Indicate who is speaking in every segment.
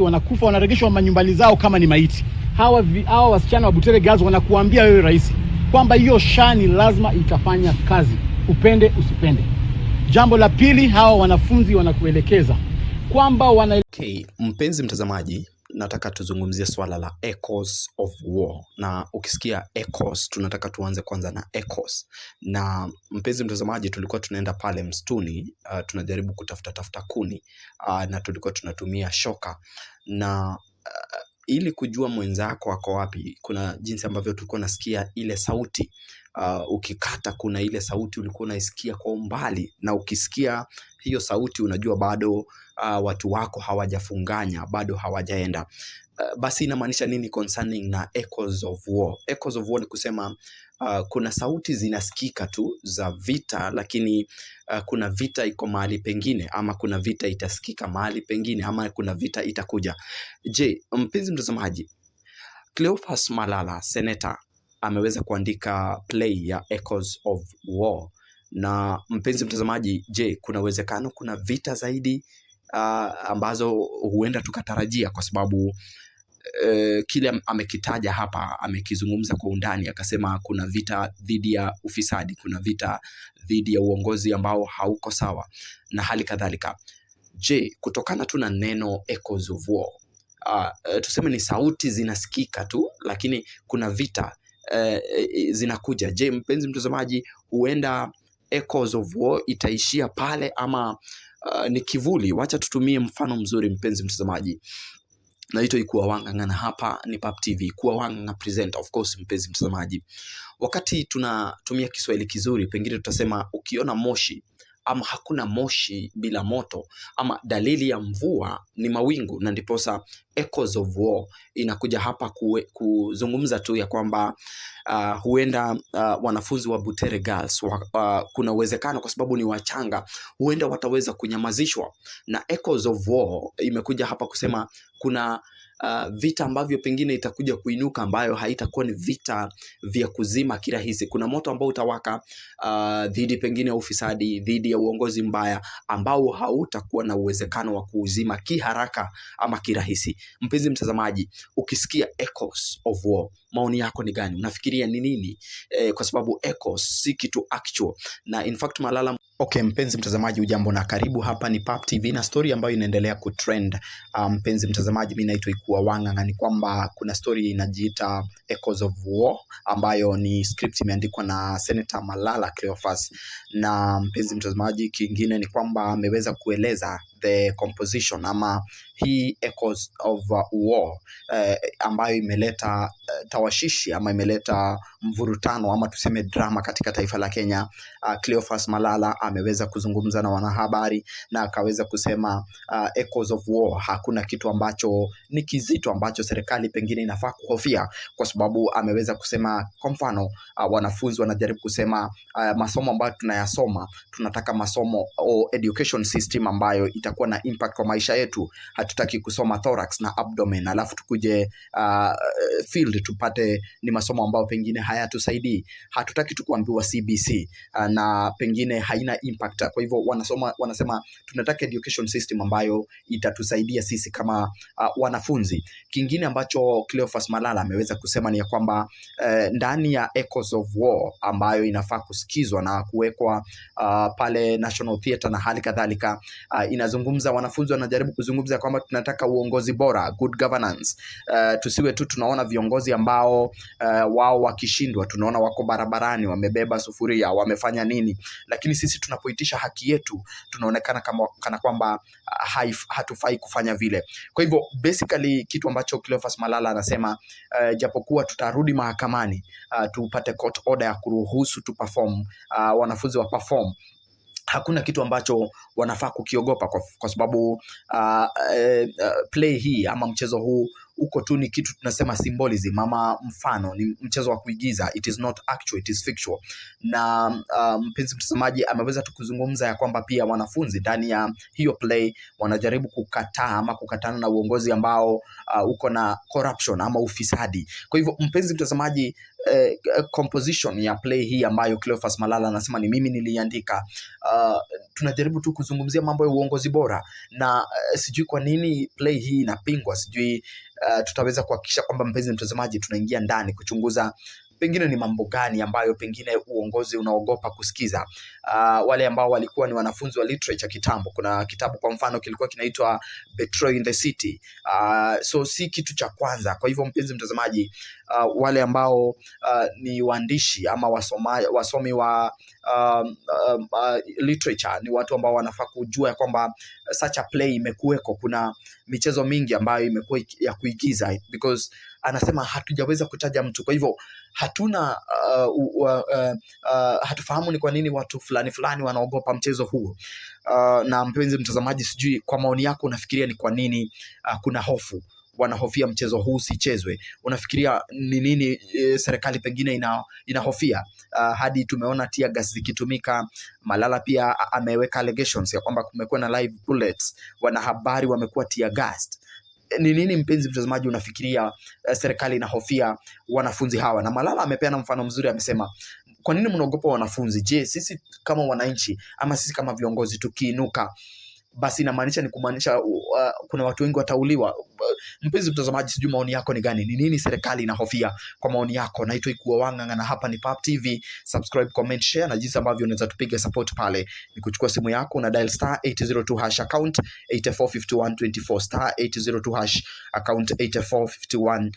Speaker 1: wanakufa, wanarejeshwa manyumbani zao kama ni maiti. Hawa wasichana wa Butere Girls wanakuambia wewe rais kwamba hiyo shani lazima itafanya kazi, upende usipende. Jambo la pili, hawa wanafunzi wanakuelekeza kwamba
Speaker 2: Okay, mpenzi mtazamaji, nataka tuzungumzie swala la echoes of war. Na ukisikia echoes, tunataka tuanze kwanza na echoes. Na mpenzi mtazamaji, tulikuwa tunaenda pale msituni, tunajaribu kutafuta kuni, na tulikuwa tunatumia shoka. Na ili kujua mwenzako ako wapi, kuna jinsi ambavyo tulikuwa nasikia ile sauti. Ukikata kuna ile sauti ulikuwa unaisikia kwa umbali, na ukisikia hiyo sauti unajua bado watu wako hawajafunganya, bado hawajaenda. Basi inamaanisha nini concerning na echoes of war? Echoes of war ni kusema kuna sauti zinasikika tu za vita, lakini kuna vita iko mahali pengine, ama kuna vita itasikika mahali pengine, ama kuna vita itakuja. Je, mpenzi mtazamaji, Cleophas Malala, senator, ameweza kuandika play ya Echoes of War. Na mpenzi mtazamaji, je, kuna uwezekano kuna vita zaidi ambazo huenda tukatarajia? Kwa sababu kile amekitaja hapa, amekizungumza kwa undani, akasema kuna vita dhidi ya ufisadi, kuna vita dhidi ya uongozi ambao hauko sawa na hali kadhalika. Je, kutokana tu na neno Echoes of War, tuseme ni sauti zinasikika tu, lakini kuna vita zinakuja. Je, mpenzi mtazamaji, huenda Echoes of War itaishia pale, ama ni kivuli? Wacha tutumie mfano mzuri, mpenzi mtazamaji. Naitwa Ikuwa Wanganga na hapa ni Pap TV. Ikuwa Wanganga present, of course, mpenzi mtazamaji. Wakati tunatumia Kiswahili kizuri, pengine tutasema ukiona moshi, ama hakuna moshi bila moto, ama dalili ya mvua ni mawingu. Na ndiposa Echoes of War inakuja hapa kuzungumza tu ya kwamba huenda wanafunzi wa Butere Girls kuna uwezekano, kwa sababu ni wachanga, huenda wataweza kunyamazishwa. Na Echoes of War imekuja hapa kusema kuna vita ambavyo pengine itakuja kuinuka, ambayo haitakuwa ni vita vya kuzima kirahisi. Kuna moto ambao utawaka dhidi pengine ya ufisadi, dhidi ya uongozi mbaya, ambao hautakuwa na uwezekano wa kuuzima kiharaka ama kirahisi. Mpenzi mtazamaji, ukisikia Echoes of War, maoni yako ni gani? Unafikiria ni nini? Kwa sababu echoes si kitu actual. Na in fact Malala. Okay, mpenzi mtazamaji, ujambo na karibu. Hapa ni Pap TV na story ambayo inaendelea kutrend. Mpenzi mtazamaji, mimi naitwa Ikuwa Wanganga. Ni kwamba kuna story inajiita Echoes of War, ambayo ni script imeandikwa na Senator Malala Cleophas. Na mpenzi mtazamaji, kingine ni kwamba ameweza kueleza the composition ama hii Echoes of War ambayo imeleta tawashishi ama imeleta mvurutano ama tuseme drama katika taifa la Kenya. Cleophas Malala ameweza kuzungumza na wanahabari na akaweza kusema Echoes of War, hakuna kitu ambacho ni kizito ambacho serikali pengine inafaa kuhofia, kwa sababu ameweza kusema, kwa mfano wanafunzi wanajaribu kusema masomo ambayo tunayasoma, tunataka masomo o education system ambayo itakuwa na impact kwa maisha yetu. Hatutaki kusoma thorax na abdomen alafu tukuje field tupate ni masomo ambayo pengine hayatusaidii. Hatutaki tu kuambiwa CBC na pengine haina impact. Kwa hivyo wanasema tunataka education system ambayo itatusaidia sisi kama wanafunzi. Kingine ambacho Cleophas Malala ameweza kusema ni ya kwamba ndani ya Echoes of War ambayo inafaa kusikizwa na kuwekwa pale National Theatre na hali kadhalika, inazungumza, wanafunzi wanajaribu kuzungumza kwamba tunataka uongozi bora, good governance. Tusiwe tu tunaona viongozi ambao wao wakishindwa tunaona wako barabarani wamebeba sufuria, wamefanya nini, lakini sisi tunapoitisha haki yetu tunaonekana kana kwamba hatufai kufanya vile. Kwa hivyo basically kitu ambacho Cleophas Malala anasema, japokuwa tutarudi mahakamani tupate court order ya kuruhusu tu perform, wanafunzi wa perform, hakuna kitu ambacho wanafaa kukiogopa, kwa sababu play hii ama mchezo huu uko tu ni kitu tunasema symbolism ama mfano, ni mchezo wa kuigiza, it is not actual, it is fictional. Na mpenzi mtazamaji, ameweza tu kuzungumza ya kwamba pia wanafunzi ndani ya hiyo play wanajaribu kukataa ama kukatana na uongozi ambao uko na corruption ama ufisadi. Kwa hivyo mpenzi mtazamaji, composition ya play hii ambayo Cleophas Malala anasema ni mimi niliandika. Tunajaribu tu kuzungumzia mambo ya uongozi bora, na sijui kwa nini play hii inapingwa. Sijui tutaweza kuhakikisha kwamba, mpenzi mtazamaji, tunaingia ndani kuchunguza pengine ni mambo gani ambayo pengine uongozi unaogopa kusikiza. Wale ambao walikuwa ni wanafunzi wa literature kitambo, kuna kitabu kwa mfano kilikuwa kinaitwa Betrayal in the City. So si kitu cha kwanza. Kwa hivyo, mpenzi mtazamaji, wale ambao ni waandishi ama wasomi wa literature ni watu ambao wanafaa kujua ya kwamba such a play imekuweko. Kuna michezo mingi ambayo imekuwa ya kuigiza, because anasema hatujaweza kutaja mtu. Kwa hivyo hatuna hatufahamu ni kwa nini watu fulani wanaogopa mchezo huo. Na mpenzi mtazamaji, sijui kwa maoni yako unafikiria ni kwa nini kuna hofu, wanahofia mchezo huu sichezwe? Unafikiria ni nini serikali pengine inahofia? Hadi tumeona tear gas zikitumika. Malala pia ameweka allegations ya kwamba kumekuwa na live bullets, wanahabari wamekuwa tear gassed. Ni nini, mpenzi mtazamaji, unafikiria serikali inahofia wanafunzi hawa? Na Malala amepeana mfano mzuri, amesema, kwa nini mnaogopa wanafunzi? Je, sisi kama wananchi ama sisi kama viongozi tukiinuka, basi inamaanisha kuna watu wengi watauliwa? Mpenzi mtazamaji, sijui maoni yako ni gani? Ni nini serikali inahofia? Kwa maoni yako. Naitwa Ikuwa Wanganga na hapa ni Pap TV. Subscribe, comment, share, na jinsi ambavyo unaweza tupiga support pale ni kuchukua simu yako na dial *802# account 845124 *802# account 845124.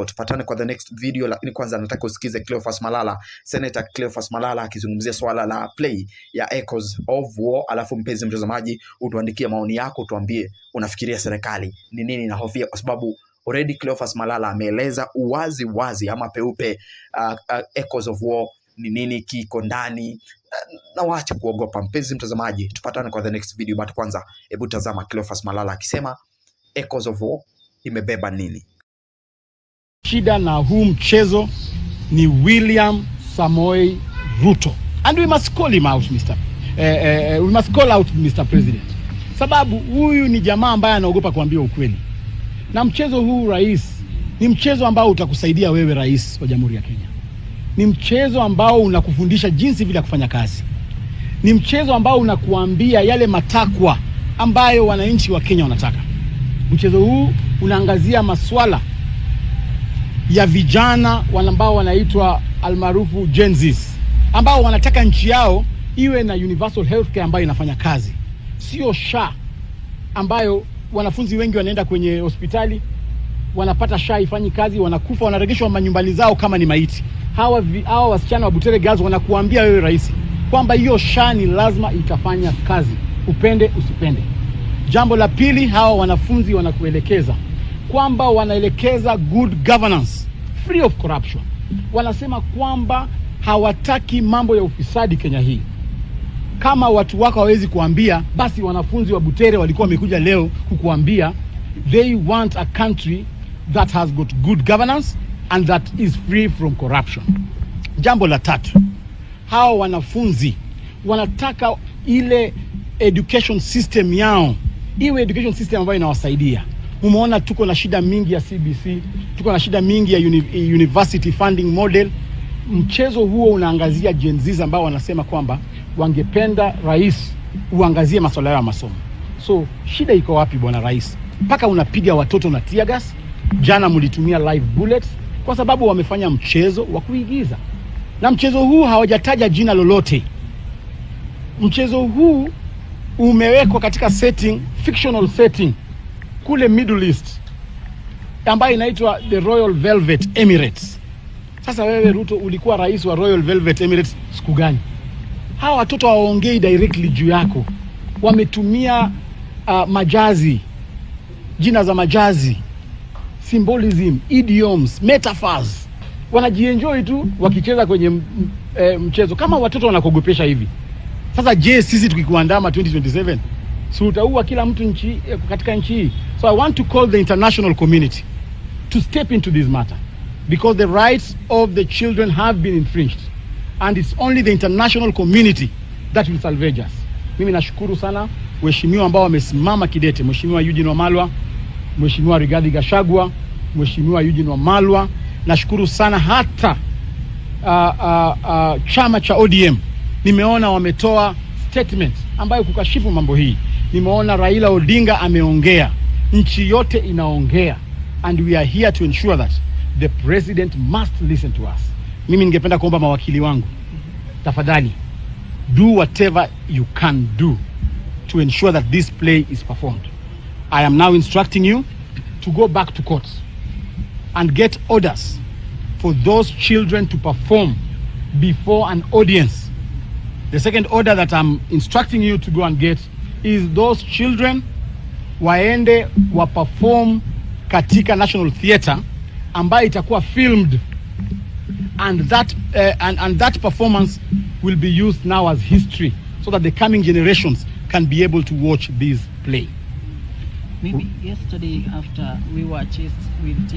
Speaker 2: Tupatane kwa the next video, lakini kwanza nataka usikize Cleophas Malala, Senator Cleophas Malala akizungumzia swala la play ya Echoes of War. Alafu mpenzi mtazamaji, utuandikie maoni yako, tuambie unafikiria serikali ni nini inahofia, kwa sababu already Cleophas Malala ameeleza wazi ama peupe Echoes of War ni nini kiko ndani, na waache kuogopa. Mpenzi mtazamaji, tupatane kwa the next video, but kwanza hebu tazama Cleophas Malala akisema Echoes of War imebeba nini.
Speaker 1: Shida na huu mchezo ni William Samoei Ruto, and we must call him out, we must call out Mr. President, sababu huyu ni jamaa ambaye anaogopa kuambia ukweli. Na mchezo huu, rais, ni mchezo ambao utakusaidia wewe, rais wa Jamhuri ya Kenya. Ni mchezo ambao unakufundisha jinsi vile kufanya kazi. Ni mchezo ambao unakuambia yale matakwa ambayo wananchi wa Kenya wanataka. Mchezo huu unaangazia maswala ya vijana ambao wanaitwa almaarufu Gen Z, ambao wanataka nchi yao iwe na universal healthcare ambayo inafanya kazi, sio SHA ambayo wanafunzi wengi wanaenda kwenye hospitali, wanapata SHA ifanyi kazi, wanakufa, wanaregeshwa manyumbani zao kama ni maiti. Hawa wasichana wa Butere Girls wanakuambia wewe, rais, kwamba hiyo SHA ni lazima itafanya kazi, upende usipende. Jambo la pili, hawa wanafunzi wanakuelekeza kwamba wanaelekeza good governance, free of corruption. Wanasema kwamba hawataki mambo ya ufisadi Kenya hii. Kama watu wako hawezi kuambia, basi wanafunzi wa Butere walikuwa wamekuja leo kukuambia they want a country that has got good governance and that is free from corruption. Jambo la tatu, hawa wanafunzi wanataka ile education system yao iwe education system ambayo inawasaidia. Umeona tuko na shida mingi ya CBC, tuko na shida mingi ya university funding model. Mchezo huo unaangazia Gen Z ambao wanasema kwamba wangependa rais uangazie masuala ya masomo. So shida iko wapi bwana rais? Mpaka unapiga watoto na tear gas. Jana mlitumia live bullets kwa sababu wamefanya mchezo wa kuigiza. Na mchezo huu hawajataja jina lolote. Mchezo huu umewekwa katika setting, fictional setting kule Middle East ambayo inaitwa the Royal Velvet Emirates. Sasa wewe Ruto ulikuwa rais wa Royal Velvet Emirates siku gani? Hawa watoto hawaongei directly juu yako. Wametumia majazi, jina za majazi, symbolism, idioms, metaphors. Wanajienjoy tu wakicheza kwenye mchezo. Kama watoto wanakogopesha hivi, sasa je, sisi tukikuandama 2027 si utaua kila mtu katika nchi hii? So I want to call the international community to step into this matter, because the rights of the children have been infringed and it's only the international community that will salvage us. Mimi nashukuru sana waheshimiwa ambao wamesimama kidete, Mheshimiwa Eugene Wamalwa, Mheshimiwa Rigathi Gachagua, Mheshimiwa Eugene Wamalwa. Nashukuru sana hata chama cha ODM, nimeona wametoa statement ambayo kukashifu mambo hii. Nimeona Raila Odinga ameongea, nchi yote inaongea, and we are here to ensure that the president must listen to us. Mimi ningependa kuomba mawakili wangu, tafadhali do whatever you can do to ensure that this play is performed. I am now instructing you to go back to court and get orders for those children to perform before an audience. The second order that I'm instructing you to go and get is those children waende wa perform katika National Theatre ambayo itakuwa filmed, and that performance will be used now as history so that the coming generations can be able to watch this play.
Speaker 3: Maybe yesterday after we were chased with